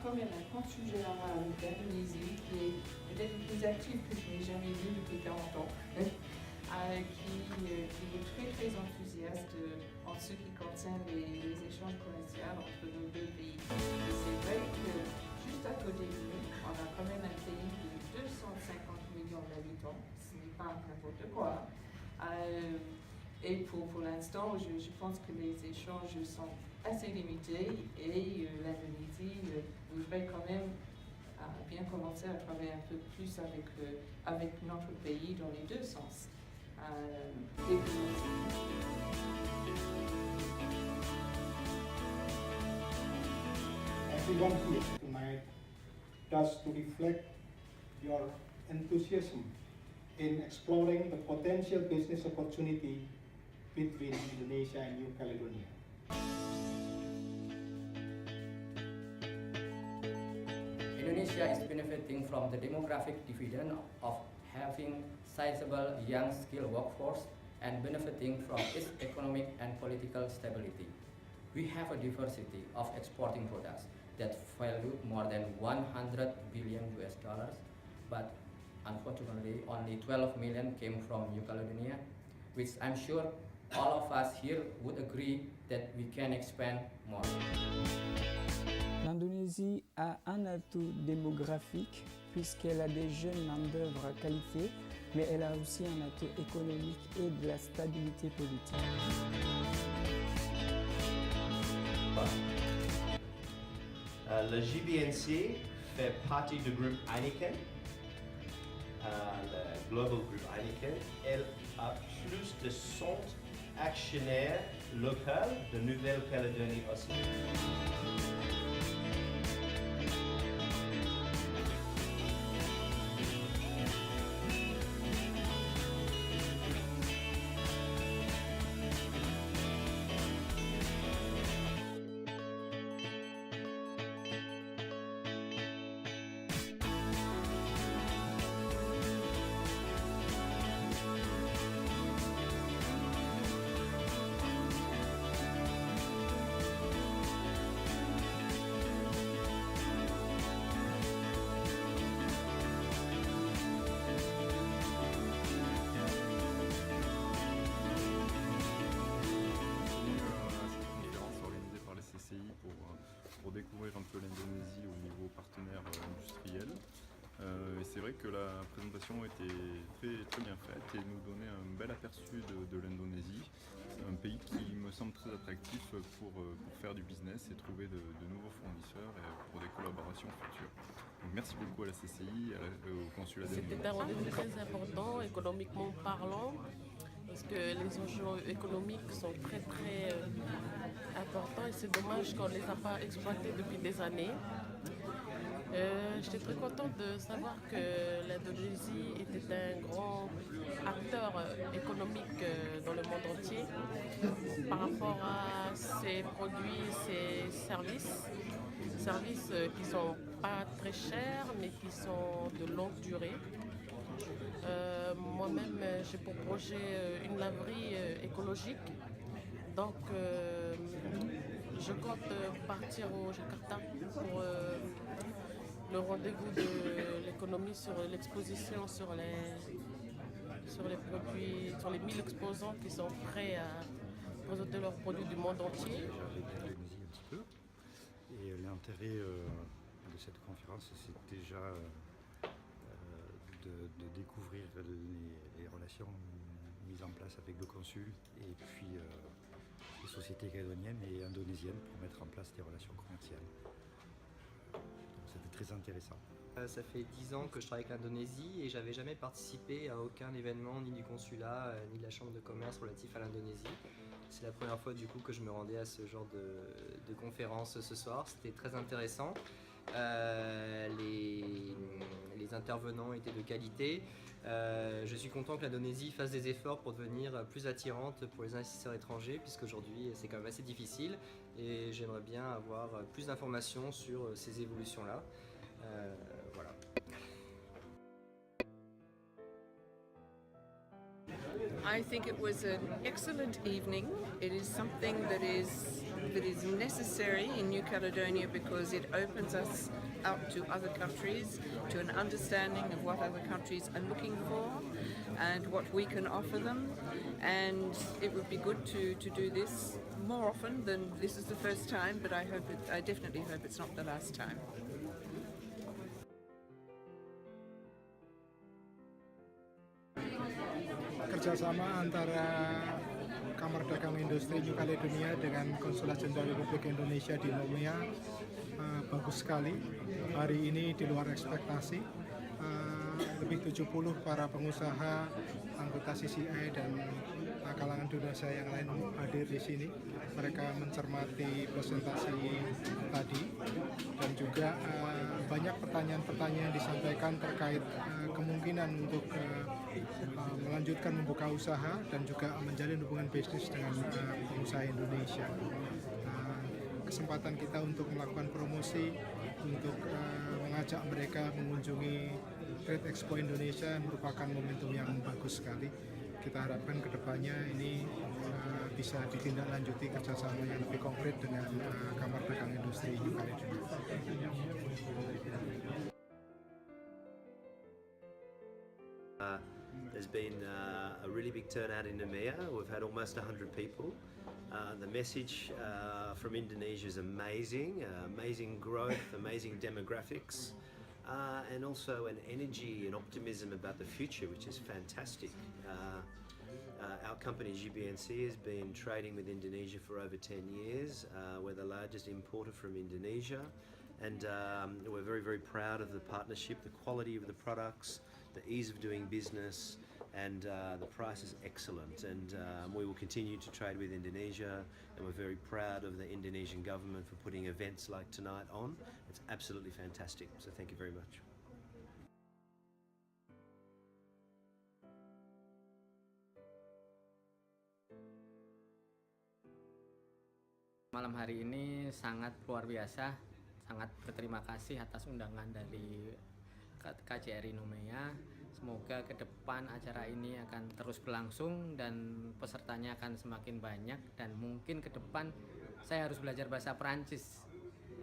quand même un consul général d'Indonésie qui est peut-être le plus actif que je n'ai jamais vu depuis 40 ans, qui est très enthousiaste en ce qui concerne les échanges commerciaux entre nos deux pays. Et c'est vrai que juste à côté de nous, on a quand même un pays de 250 millions d'habitants, ce n'est pas n'importe quoi. Et pour l'instant, je pense que les échanges sont assez limités et l'Indonésie voudrait quand même bien commencer à travailler un peu plus avec notre pays dans les deux sens. Everyone here tonight does to reflect your enthusiasm in exploring the potential business opportunity between Indonesia and New Caledonia. Indonesia is benefiting from the demographic dividend of having sizable young skilled workforce and benefiting from its economic and political stability. We have a diversity of exporting products that value more than 100 billion US dollars, but unfortunately only 12 million came from New Caledonia, which I'm sure all of us here would agree that we can expand more. L'Indonésie a un atout démographique puisqu'elle a des jeunes main-d'œuvre qualifiés, mais elle a aussi un atout économique et de la stabilité politique. Le JBNC fait partie du groupe Heineken, le Global Group Heineken. Elle a plus de 100 actionnaires locaux de Nouvelle-Calédonie aussi. Pour découvrir un peu l'Indonésie au niveau partenaire industriel. Et c'est vrai que la présentation était très bien faite et nous donnait un bel aperçu de l'Indonésie. C'est un pays qui me semble très attractif pour faire du business et trouver de nouveaux fournisseurs et pour des collaborations futures. Donc merci beaucoup à la CCI, au consulat d'Indonésie. C'était un rendez-vous très important, économiquement parlant, parce que les enjeux économiques sont très importants et c'est dommage qu'on ne les a pas exploités depuis des années. J'étais très contente de savoir que l'Indonésie était un grand acteur économique dans le monde entier par rapport à ses produits, ses services qui ne sont pas très chers mais qui sont de longue durée. Moi-même, j'ai pour projet une laverie écologique. Donc, je compte partir au Jakarta pour le rendez-vous de l'économie sur l'exposition sur les produits, sur les 1000 exposants qui sont prêts à présenter leurs produits du monde entier. J'avais vu l'Indonésie un petit peu et l'intérêt de cette conférence, c'est déjà de découvrir les relations mises en place avec le consul et puis les sociétés calédoniennes et indonésiennes pour mettre en place des relations commerciales. Donc c'était très intéressant. Ça fait 10 ans que je travaille avec l'Indonésie et j'avais jamais participé à aucun événement ni du consulat ni de la chambre de commerce relatif à l'Indonésie. C'est la première fois du coup que je me rendais à ce genre de conférence ce soir, c'était très intéressant. Les intervenants étaient de qualité. Je suis content que l'Indonésie fasse des efforts pour devenir plus attirante pour les investisseurs étrangers puisqu'aujourd'hui c'est quand même assez difficile et j'aimerais bien avoir plus d'informations sur ces évolutions-là. Voilà. I think it was an excellent evening. It is something that is necessary in New Caledonia because it opens us out to other countries, to an understanding of what other countries are looking for and what we can offer them. And it would be good to do this more often than this is the first time, but I definitely hope it's not the last time. Kerjasama antara Kamar Dagang Industri New Caledonia dengan Konsulat Jenderal Republik Indonesia di Nouméa bagus sekali. Hari ini di luar ekspektasi. Lebih 70 para pengusaha, anggota CCI dan kalangan Indonesia yang lain hadir di sini. Mereka mencermati presentasi tadi dan juga banyak pertanyaan-pertanyaan disampaikan terkait kemungkinan untuk melanjutkan membuka usaha dan juga menjalin hubungan bisnis dengan pengusaha Indonesia. Kesempatan kita untuk melakukan promosi, untuk mengajak mereka mengunjungi Trade Expo Indonesia merupakan momentum yang bagus sekali. Kita harapkan kedepannya ini bisa ditindaklanjuti kerjasama yang lebih konkret dengan Kamar Dagang Industri New Caledonia. There's been a really big turnout in Nouméa. We've had almost 100 people. The message from Indonesia is amazing, amazing growth, amazing demographics, and also an energy and optimism about the future, which is fantastic. Our company GBNC has been trading with Indonesia for over 10 years. We're the largest importer from Indonesia, and we're very, very proud of the partnership, the quality of the products, the ease of doing business, and the price is excellent. And we will continue to trade with Indonesia, and we're very proud of the Indonesian government for putting events like tonight on. It's absolutely fantastic, so thank you very much. Malam hari ini sangat luar biasa, sangat berterima kasih atas undangan dari KJRI Nouméa. Semoga ke depan acara ini akan terus berlangsung dan pesertanya akan semakin banyak, dan mungkin ke depan saya harus belajar bahasa Perancis.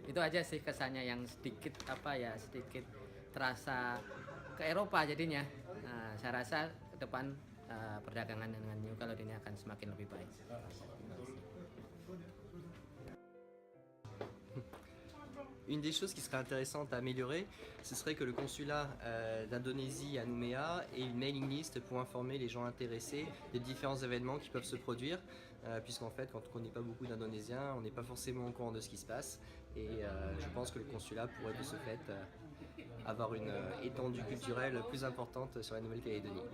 Itu aja sih kesannya yang sedikit sedikit terasa ke Eropa jadinya. Nah, saya rasa ke depan perdagangan dengan New Caledonia akan semakin lebih baik. Une des choses qui serait intéressante à améliorer, ce serait que le consulat d'Indonésie à Nouméa ait une mailing list pour informer les gens intéressés des différents événements qui peuvent se produire, puisqu'en fait, quand on n'est pas beaucoup d'Indonésiens, on n'est pas forcément au courant de ce qui se passe, et je pense que le consulat pourrait de ce fait avoir une étendue culturelle plus importante sur la Nouvelle-Calédonie.